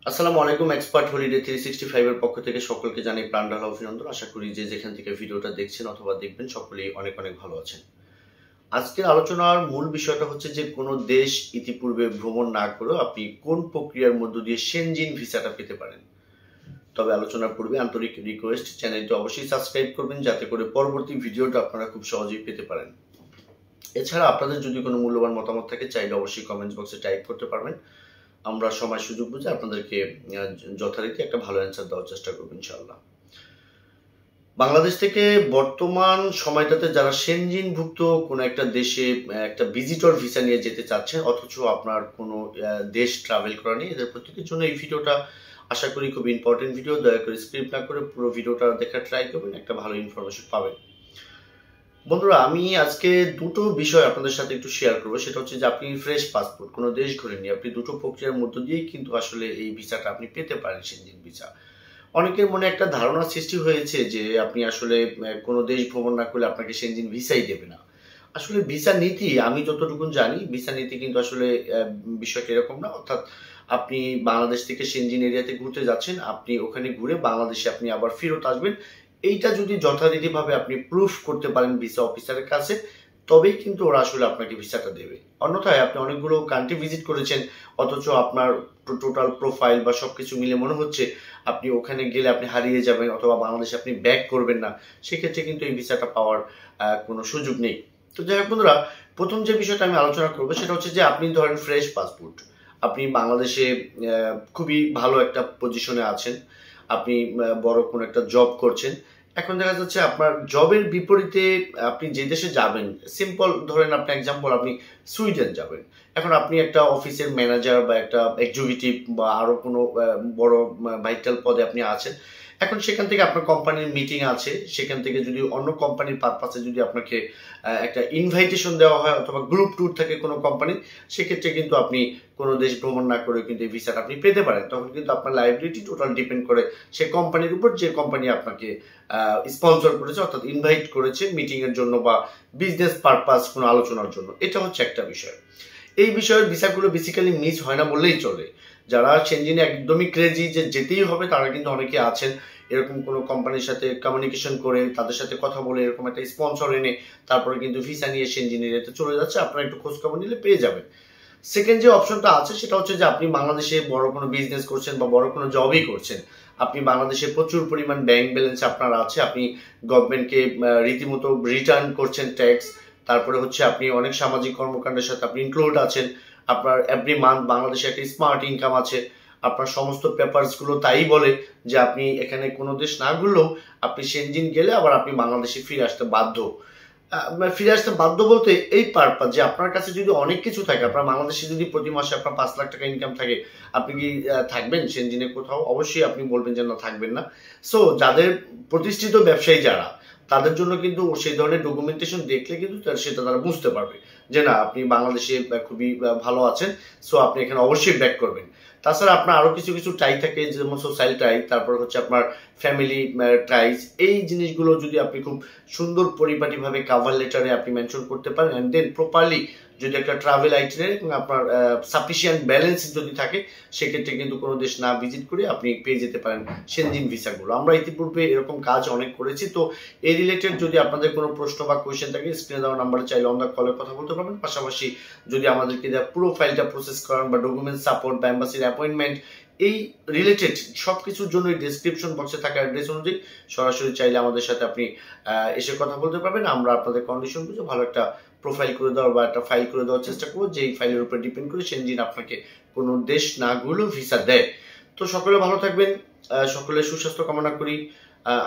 আসসালামু আলাইকুম। Expert holiday 365 এর পক্ষ থেকে সকলকে জানাই প্রাণ ঢালা অভিনন্দন। আশা করি যে যেখান থেকে ভিডিওটা দেখছেন অথবা দেখবেন সকলেই অনেক অনেক ভালো আছেন। আজকের আলোচনার মূল বিষয়টা হচ্ছে যে কোনো দেশ ইতিপূর্বে ভ্রমণ না করেও আপনি কোন প্রক্রিয়ার মধ্য দিয়ে সেনজিন ভিসাটা পেতে পারেন। তবে আলোচনার পূর্বে আন্তরিক রিকোয়েস্ট, চ্যানেলটি অবশ্যই সাবস্ক্রাইব করবেন যাতে করে পরবর্তী ভিডিওটা আপনারা খুব সহজেই পেতে পারেন। এছাড়া আপনাদের যদি কোনো মূল্যবান মতামত থাকে চাইলে অবশ্যই কমেন্টস বক্সে টাইপ করতে পারবেন। আমরা সময় সুযোগ বুঝে আপনাদেরকে যথারীতি একটা ভালো অ্যান্সার দেওয়ার চেষ্টা করব ইনশাআল্লাহ। বাংলাদেশ থেকে বর্তমান সময়টাতে যারা সেনজিনভুক্ত কোনো একটা দেশে একটা ভিজিটর ভিসা নিয়ে যেতে চাচ্ছেন অথচ আপনার কোনো দেশ ট্রাভেল করা নেই, এদের প্রত্যেকের জন্য এই ভিডিওটা আশা করি খুব ইম্পর্টেন্ট ভিডিও। দয়া করে স্ক্রিপ্ট না করে পুরো ভিডিওটা দেখার ট্রাই করবেন, একটা ভালো ইনফরমেশন পাবেন। বন্ধুরা, আমি আজকে দুটো বিষয় আপনাদের সাথে একটু শেয়ার করবো। সেটা হচ্ছে যে আপনি ফ্রেশ পাসপোর্ট কোনো দেশ ঘুরেননি, আপনি দুটো প্রক্রিয়ার মধ্য দিয়েই কিন্তু আসলে এই ভিসাটা আপনি পেতে পারেন, সেনজিন ভিসা। অনেকের মনে একটা ধারণা সৃষ্টি হয়েছে যে আপনি আসলে কোনো দেশ ভ্রমণ না করলে আপনাকে সেনজিন ভিসাই দেবে না। আসলে ভিসা নীতি আমি যতটুকু জানি, ভিসা নীতি কিন্তু আসলে বিষয়টা এরকম না। অর্থাৎ আপনি বাংলাদেশ থেকে সেনজিন এরিয়াতে ঘুরতে যাচ্ছেন, আপনি ওখানে ঘুরে বাংলাদেশে আপনি আবার ফেরত আসবেন। এইটা যদি যথারীতিভাবে আপনি প্রুফ করতে পারেন ভিসা অফিসারের কাছে, তবেই কিন্তু ওরা আসলে আপনাকে ভিসাটা দেবে। অন্যথায় আপনি অনেকগুলো কান্ট্রি ভিজিট করেছেন অথচ আপনার টোটাল প্রোফাইল বা সবকিছু মিলে মনে হচ্ছে আপনি ওখানে গেলে আপনি হারিয়ে যাবেন অথবা বাংলাদেশে আপনি ব্যাক করবেন না, সেক্ষেত্রে কিন্তু এই ভিসাটা পাওয়ার কোনো সুযোগ নেই। তো যাই হোক বন্ধুরা, প্রথম যে বিষয়টা আমি আলোচনা করবো সেটা হচ্ছে যে আপনি ধরেন ফ্রেশ পাসপোর্ট, আপনি বাংলাদেশে খুবই ভালো একটা পজিশনে আছেন, আপনি বড় কোনো একটা জব করছেন। এখন দেখা যাচ্ছে আপনার জবের বিপরীতে আপনি যে দেশে যাবেন, সিম্পল ধরেন আপনি এক্সাম্পল আপনি সুইডেন যাবেন। এখন আপনি একটা অফিসের ম্যানেজার বা একটা এক্সিকিউটিভ বা আরো কোনো বড় ভাইটাল পদে আপনি আছেন। এখন সেখান থেকে আপনার কোম্পানির মিটিং আছে, সেখান থেকে যদি অন্য কোম্পানির পারপাসে যদি আপনাকে একটা ইনভাইটেশন দেওয়া হয় অথবা গ্রুপ ট্যুর থাকে কোনো কোম্পানি, সেক্ষেত্রে কিন্তু আপনি কোনো দেশ ভ্রমণ না করে কিন্তু এই ভিসাটা আপনি পেতে পারেন। তখন কিন্তু আপনার লাইবিলিটি টোটাল ডিপেন্ড করে সে কোম্পানির উপর, যে কোম্পানি আপনাকে স্পন্সর করেছে অর্থাৎ ইনভাইট করেছে মিটিং এর জন্য বা বিজনেস পারপাস কোনো আলোচনার জন্য। এটা হচ্ছে একটা বিষয়। এই বিষয়ের ভিসাগুলো বেসিক্যালি মিস হয় না বললেই চলে। যারা সেনজিনে একদমই ক্রেজি যে যেতেই হবে তারা কিন্তু অনেকে আছেন, এরকম কোনো কোম্পানির সাথে কমিউনিকেশন করে তাদের সাথে কথা বলে এরকম একটা স্পন্সর এনে তারপরে কিন্তু ভিসা নিয়ে সেনজিন এরিয়াতে চলে যাচ্ছে। আপনারা একটু খোঁজখবর নিলে পেয়ে যাবেন। সেকেন্ড যে অপশনটা আছে সেটা হচ্ছে যে আপনি বাংলাদেশে বড় কোনো বিজনেস করছেন বা বড় কোনো জবই করছেন, আপনি বাংলাদেশে প্রচুর পরিমাণ ব্যাংক ব্যালেন্স আপনার আছে, আপনি গভর্নমেন্টকে রীতিমতো রিটার্ন করছেন ট্যাক্স, তারপরে হচ্ছে আপনি অনেক সামাজিক কর্মকাণ্ডের সাথে আপনি ইনক্লুড আছেন, আপনার এভরি মান্থ বাংলাদেশে একটা স্মার্ট ইনকাম আছে, আপনার সমস্ত পেপারস গুলো তাই বলে যে আপনি এখানে কোনো দেশ না ঘুরলেও আপনি সেনজিন গেলে আবার আপনি বাংলাদেশে ফিরে আসতে বাধ্য। ফিরে আসতে বাধ্য বলতে এই পারপাস যে আপনার কাছে যদি অনেক কিছু থাকে, আপনার বাংলাদেশে যদি প্রতি মাসে আপনার 5 লাখ টাকা ইনকাম থাকে, আপনি কি থাকবেন সেনজিনে কোথাও? অবশ্যই আপনি বলবেন যে না, থাকবেন না। সো যাদের প্রতিষ্ঠিত ব্যবসায়ী যারা, তাদের জন্য কিন্তু সেই ধরনের ডকুমেন্টেশন দেখলে কিন্তু সেটা তারা বুঝতে পারবে যে না, আপনি বাংলাদেশে খুবই ভালো আছেন, সো আপনি এখানে অবশ্যই ব্যাক করবেন। তাছাড়া আপনার আরো কিছু কিছু টাই থাকে, যেমন সোশ্যাল টাই, তারপর হচ্ছে আপনার ফ্যামিলি ট্রাইস। এই জিনিসগুলো যদি আপনি খুব সুন্দর পরিপাটিভাবে কাভার লেটারে আপনি মেনশন করতে পারেন এন্ড দেন প্রপারলি যদি একটা ট্রাভেল আইটিনারি এবং আপনার সাফিসিয়েন্ট ব্যালেন্স যদি থাকে, সেক্ষেত্রে কিন্তু কোনো দেশ না ভিজিট করে আপনি পেয়ে যেতে পারেন সেনজিন ভিসাগুলো। আমরা ইতিপূর্বে এরকম কাজ অনেক করেছি। তো এই রিলেটেড যদি আপনাদের কোনো প্রশ্ন বা কোয়েশ্চেন থাকে, স্ক্রিনে দেওয়া নাম্বারে চাইলে অন দ্য কলে কথা বলতে পারবেন। পাশাপাশি যদি আমাদেরকে দেওয়া পুরো ফাইলটা প্রসেস করান বা ডকুমেন্ট সাপোর্ট বা এম্বাসির অ্যাপয়েন্টমেন্ট, এই রিলেটেড সবকিছুর জন্য ডেসক্রিপশন বক্সে থাকা অ্যাড্রেস অনুযায়ী সরাসরি চাইলে আমাদের সাথে আপনি এসে কথা বলতে পারবেন। আমরা আপনাদের কন্ডিশন বুঝে ভালো একটা প্রোফাইল করে দেওয়ার বা একটা ফাইল করে দেওয়ার চেষ্টা করবো, যেই ফাইলের উপর ডিপেন্ড করে সেনজিন আপনাকে কোনো দেশ না ঘুরলেও ভিসা দেয়। তো সকলে ভালো থাকবেন, সকলের সুস্বাস্থ্য কামনা করি।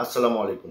আসসালামু আলাইকুম।